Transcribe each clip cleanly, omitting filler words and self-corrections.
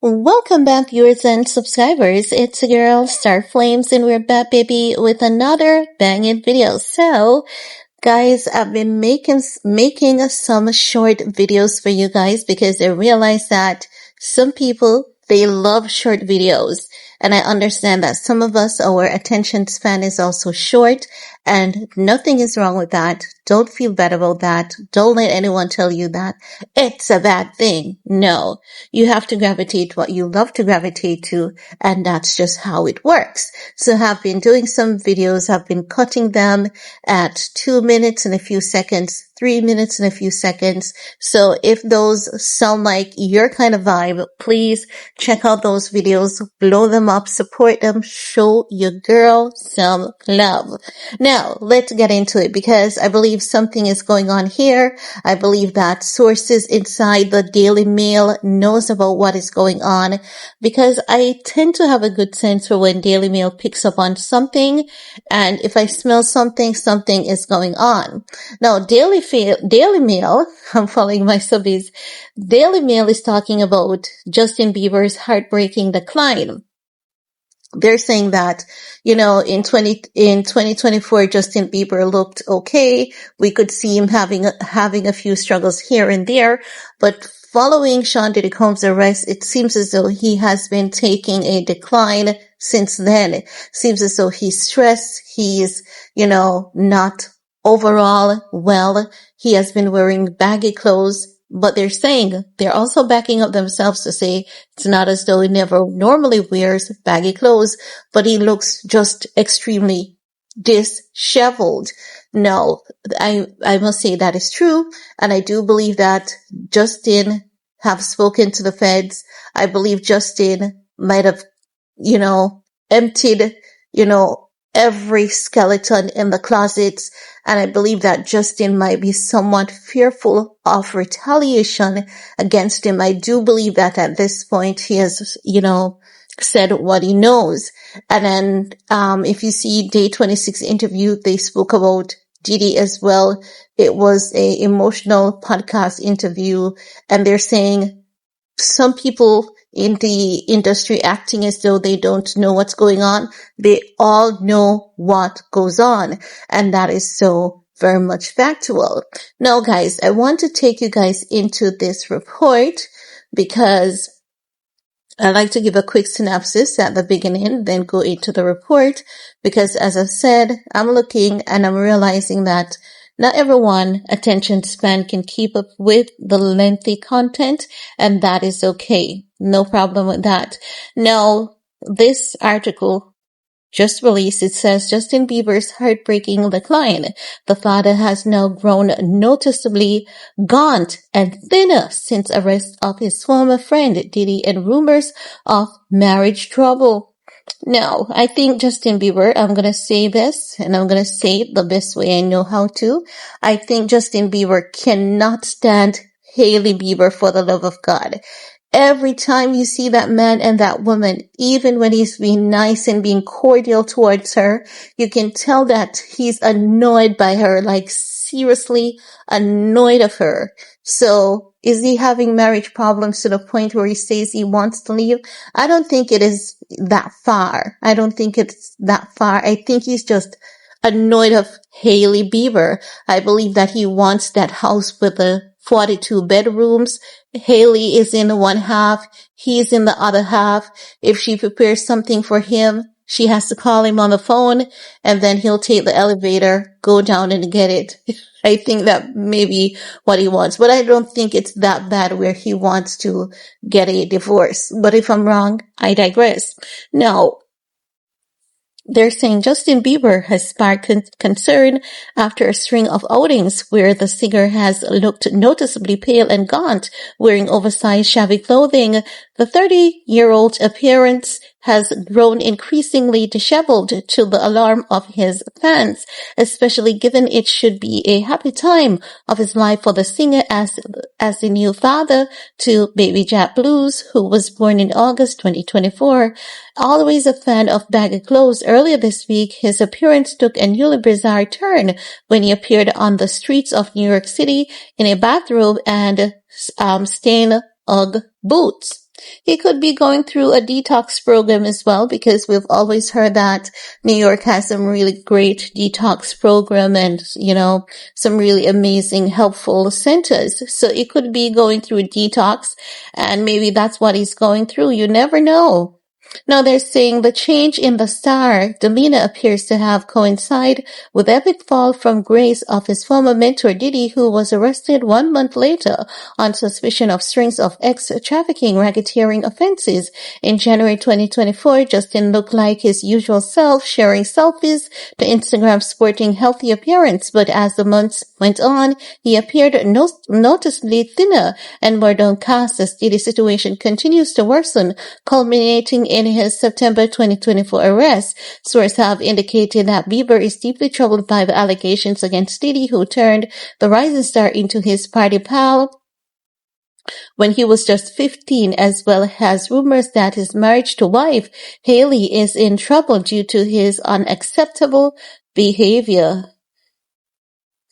Welcome back, viewers and subscribers. It's your girl, Star Flames, and we're back, baby, with another banging video. So, guys, I've been making some short videos for you guys because I realize that some people, they love short videos. And I understand that some of us, our attention span is also short, and nothing is wrong with that. Don't feel bad about that. Don't let anyone tell you that it's a bad thing. No, you have to gravitate what you love to gravitate to, and that's just how it works. So I've been doing some videos. I've been cutting them at 2 minutes and a few seconds, 3 minutes and a few seconds. So if those sound like your kind of vibe, please check out those videos, blow them up, support them, show your girl some love. Now, let's get into it because I believe something is going on here. I believe that sources inside the Daily Mail knows about what is going on because I tend to have a good sense for when Daily Mail picks up on something, and if I smell something, something is going on. Now, Daily Mail, I'm following my subbies. Daily Mail is talking about Justin Bieber's heartbreaking decline. They're saying that, in 2024, Justin Bieber looked okay. We could see him having a few struggles here and there, but following Sean Diddy Combs' arrest, it seems as though he has been taking a decline since then. It seems as though he's stressed. He's, not overall well. He has been wearing baggy clothes. But they're also backing up themselves to say it's not as though he never normally wears baggy clothes, but he looks just extremely disheveled. No, I must say that is true. And I do believe that Justin have spoken to the feds. I believe Justin might have, emptied, every skeleton in the closets. And I believe that Justin might be somewhat fearful of retaliation against him. I do believe that at this point he has, said what he knows. And then, if you see Day 26 interview, they spoke about Diddy as well. It was a emotional podcast interview, and they're saying some people in the industry acting as though they don't know what's going on. They all know what goes on. And that is so very much factual. Now, guys, I want to take you guys into this report because I like to give a quick synopsis at the beginning, then go into the report. Because as I've said, I'm looking and I'm realizing that not everyone attention span can keep up with the lengthy content, and that is okay. No problem with that. Now, this article just released, it says Justin Bieber's heartbreaking decline. The father has now grown noticeably gaunt and thinner since arrest of his former friend Diddy and rumors of marriage trouble. Now, I think Justin Bieber, I'm going to say this, and I'm going to say it the best way I know how to. I think Justin Bieber cannot stand Hailey Bieber for the love of God. Every time you see that man and that woman, even when he's being nice and being cordial towards her, you can tell that he's annoyed by her, like seriously annoyed of her. So, is he having marriage problems to the point where he says he wants to leave? I don't think it is that far. I think he's just annoyed of Hailey Bieber. I believe that he wants that house with the 42 bedrooms. Hailey is in one half. He's in the other half. If she prepares something for him, she has to call him on the phone, and then he'll take the elevator, go down and get it. I think that may be what he wants, but I don't think it's that bad where he wants to get a divorce. But if I'm wrong, I digress. Now, they're saying Justin Bieber has sparked concern after a string of outings where the singer has looked noticeably pale and gaunt, wearing oversized shabby clothing. The 30-year-old's appearance has grown increasingly disheveled to the alarm of his fans, especially given it should be a happy time of his life for the singer as the new father to baby Jack Blues, who was born in August 2024. Always a fan of baggy clothes, earlier this week his appearance took a newly bizarre turn when he appeared on the streets of New York City in a bathrobe and stained Ugg boots. He could be going through a detox program as well, because we've always heard that New York has some really great detox program and, some really amazing helpful centers. So it could be going through a detox, and maybe that's what he's going through. You never know. Now they're saying the change in the star demeanor appears to have coincided with epic fall from grace of his former mentor Diddy, who was arrested 1 month later on suspicion of strings of ex-trafficking racketeering offenses. In January 2024, Justin looked like his usual self, sharing selfies to Instagram sporting healthy appearance, but as the months went on, he appeared noticeably thinner and more downcast as Diddy's situation continues to worsen, culminating in his September 2024 arrest. Sources have indicated that Bieber is deeply troubled by the allegations against Diddy, who turned the rising star into his party pal when he was just 15, as well as rumors that his marriage to wife, Hailey, is in trouble due to his unacceptable behavior.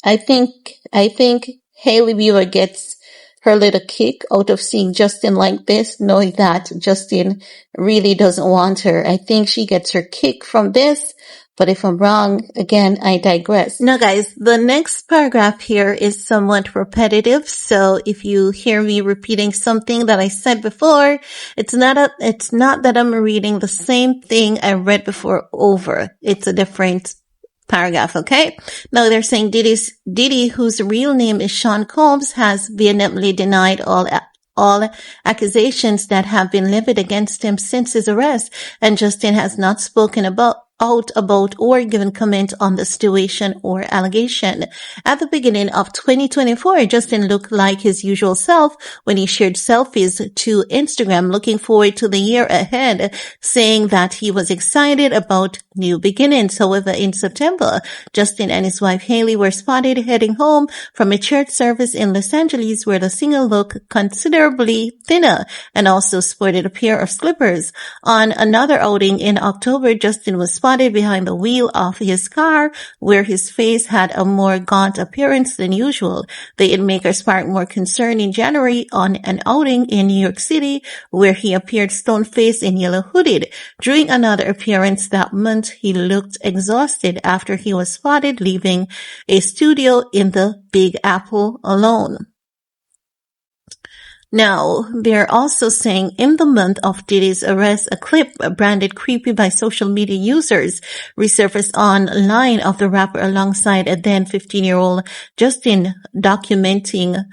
I think Hailey Bieber gets her little kick out of seeing Justin like this, knowing that Justin really doesn't want her. I think she gets her kick from this, but if I'm wrong, again, I digress. Now guys, the next paragraph here is somewhat repetitive, so if you hear me repeating something that I said before, it's not that I'm reading the same thing I read before over. It's a different paragraph, okay? Now they're saying Diddy, whose real name is Sean Combs, has vehemently denied all accusations that have been levied against him since his arrest, and Justin has not spoken out about or given comment on the situation or allegation. At the beginning of 2024, Justin looked like his usual self when he shared selfies to Instagram, looking forward to the year ahead, saying that he was excited about new beginnings. However, in September, Justin and his wife Hailey were spotted heading home from a church service in Los Angeles, where the singer looked considerably thinner and also sported a pair of slippers. On another outing in October, Justin was spotted behind the wheel of his car, where his face had a more gaunt appearance than usual. The hitmaker sparked more concern in January on an outing in New York City, where he appeared stone-faced and yellow-hooded. During another appearance that month, he looked exhausted after he was spotted leaving a studio in the Big Apple alone. Now, they're also saying in the month of Diddy's arrest, a clip branded creepy by social media users resurfaced online of the rapper alongside a then 15-year-old Justin, documenting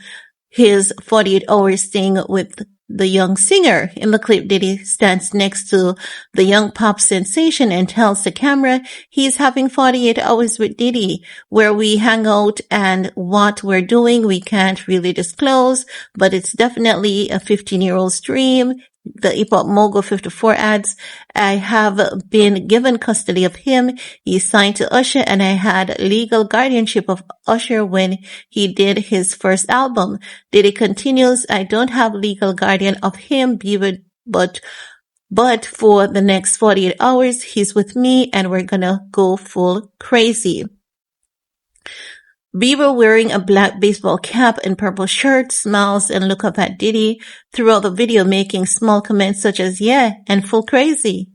his 48-hour staying with the young singer. In the clip, Diddy stands next to the young pop sensation and tells the camera he's having 48 hours with Diddy. Where we hang out and what we're doing, we can't really disclose, but it's definitely a 15-year-old's dream. The hip-hop mogul 54 adds, I have been given custody of him. He's signed to Usher, and I had legal guardianship of Usher when he did his first album. Diddy continues, I don't have legal guardian of him, Bieber, but for the next 48 hours, he's with me and we're gonna go full crazy. Bieber, wearing a black baseball cap and purple shirt, smiles and looks up at Diddy throughout the video, making small comments such as, yeah, and full crazy.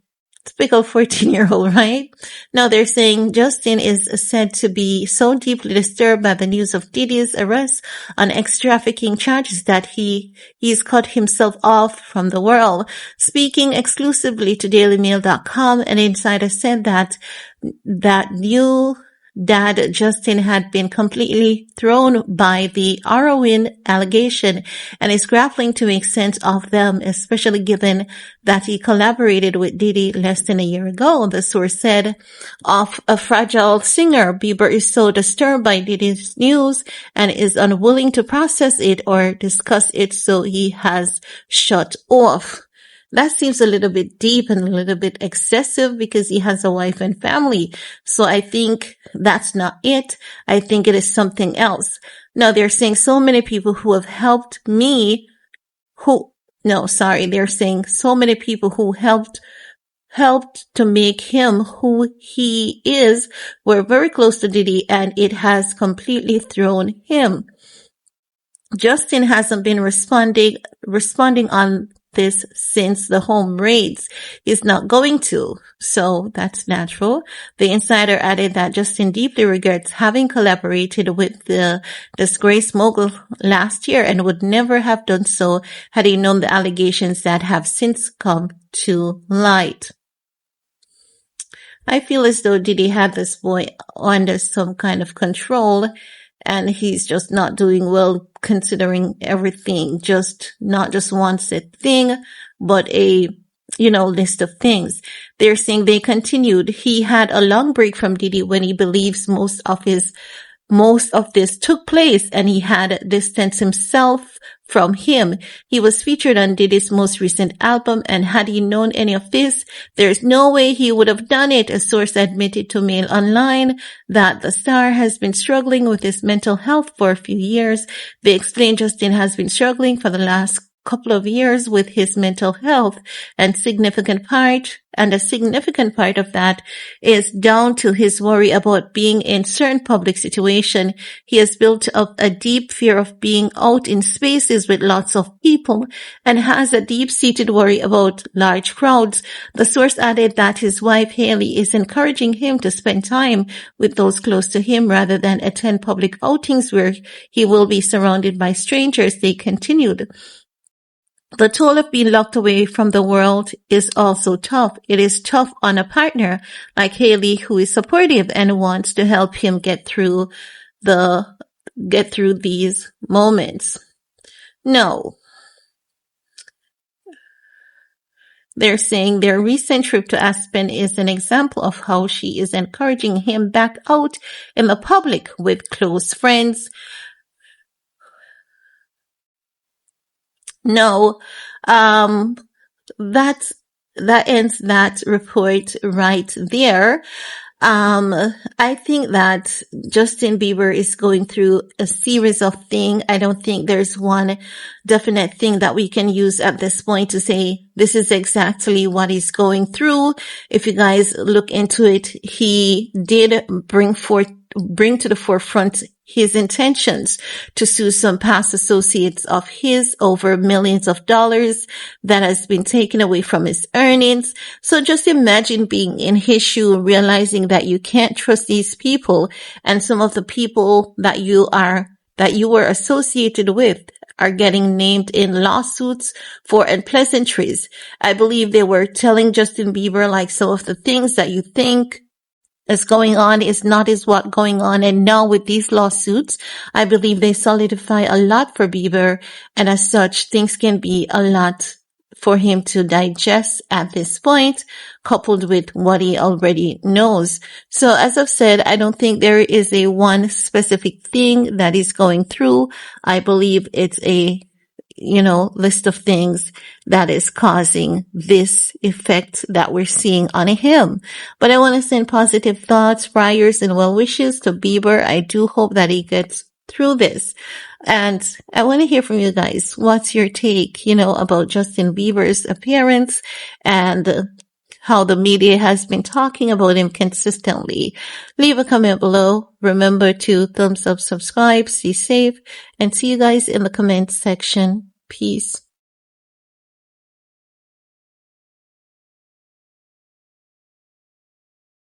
Typical 14-year-old, right? Now they're saying Justin is said to be so deeply disturbed by the news of Diddy's arrest on ex-trafficking charges that he's cut himself off from the world. Speaking exclusively to dailymail.com, an insider said that new Dad Justin had been completely thrown by the harrowing allegation and is grappling to make sense of them, especially given that he collaborated with Diddy less than a year ago. The source said of a fragile singer, Bieber is so disturbed by Diddy's news and is unwilling to process it or discuss it, so he has shut off. That seems a little bit deep and a little bit excessive because he has a wife and family. So I think that's not it. I think it is something else. Now they're saying so many people who have helped me they're saying so many people who helped to make him who he is were very close to Diddy, and it has completely thrown him. Justin hasn't been responding on this since the home raids. He's not going to. So that's natural. The insider added that Justin deeply regrets having collaborated with the disgraced mogul last year and would never have done so had he known the allegations that have since come to light. I feel as though Diddy had this boy under some kind of control, and he's just not doing well considering everything, not just one set thing, but a, list of things. They're saying they continued. He had a long break from Diddy when he believes most of this took place, and he had distanced himself from him. He was featured on Diddy's most recent album, and had he known any of this, there's no way he would have done it. A source admitted to Mail Online that the star has been struggling with his mental health for a few years. They explained Justin has been struggling for the last couple of years with his mental health, and a significant part of that is down to his worry about being in certain public situation. He has built up a deep fear of being out in spaces with lots of people and has a deep-seated worry about large crowds. The source added that his wife Hailey is encouraging him to spend time with those close to him rather than attend public outings where he will be surrounded by strangers. They continued. The toll of being locked away from the world is also tough. It is tough on a partner like Hailey, who is supportive and wants to help him get through these moments. No. They're saying their recent trip to Aspen is an example of how she is encouraging him back out in the public with close friends. No, that ends that report right there. I think that Justin Bieber is going through a series of things. I don't think there's one definite thing that we can use at this point to say this is exactly what he's going through. If you guys look into it, he did bring to the forefront his intentions to sue some past associates of his over millions of dollars that has been taken away from his earnings. So just imagine being in his shoe, realizing that you can't trust these people, and some of the people that you were associated with are getting named in lawsuits for unpleasantries. I believe they were telling Justin Bieber like some of the things that you think is going on is not what going on. And now with these lawsuits, I believe they solidify a lot for Bieber. And as such, things can be a lot for him to digest at this point, coupled with what he already knows. So as I've said, I don't think there is a one specific thing that he's going through. I believe it's a list of things that is causing this effect that we're seeing on him. But I want to send positive thoughts, prayers, and well wishes to Bieber. I do hope that he gets through this. And I want to hear from you guys. What's your take, about Justin Bieber's appearance and how the media has been talking about him consistently? Leave a comment below. Remember to thumbs up, subscribe, stay safe, and see you guys in the comments section. Peace.